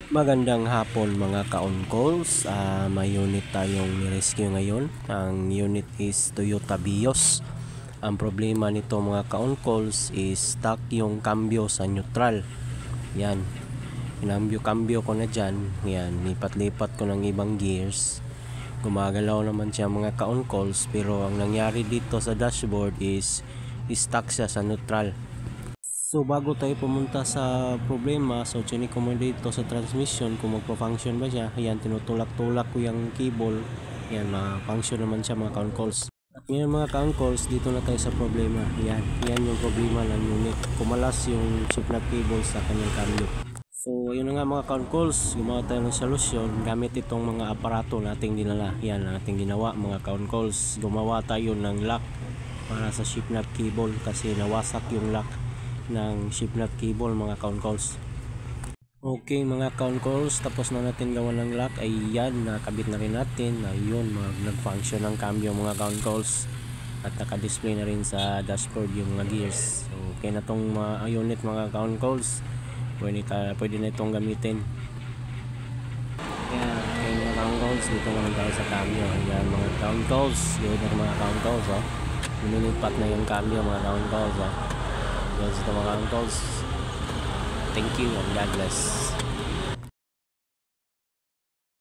Magandang hapon mga ka-on calls. May unit tayong ni-rescue ngayon. Ang unit is Toyota Vios. Ang problema nito mga ka-on calls is stuck yung cambio sa neutral. Yan. Kinambyo-cambio ko na dyan. Yan. Lipat-lipat ko ng ibang gears. Gumagalaw naman siya mga ka-on calls. Pero ang nangyari dito sa dashboard is stuck siya sa neutral. So bago tayo pumunta sa problema, so chinik ko muna dito sa transmission kung magpa-function ba siya. Ayan, tinutulak-tulak ko yung cable. Ayan, ma-function naman siya mga count calls. At ngayon mga count calls, dito na tayo sa problema. Ayan, yan yung problema ng unit. Kumalas yung chip na cable sa kanyang cambio. So ayun na nga mga count calls, gumawa tayo ng solusyon gamit itong mga aparato nating dinala. Ayan, nating ginawa mga count calls. Gumawa tayo ng lock para sa chip nut cable kasi nawasak yung lock ng ship nut cable mga count calls. Okay mga count calls, tapos na natin gawa ng lock. Ayan, nakabit na rin natin. Ayun, nag-function ng cambio mga count calls at naka-display na rin sa dashboard yung mga gears. So, okay na tong unit mga count calls. Pwede na itong gamitin. Ayan, okay mga count calls, dito naman tayo sa cambio. Ayan mga count calls, yun na mga count calls. Nililipat na yung cambio mga count calls. Yan sa mga uncles. Thank you and God bless.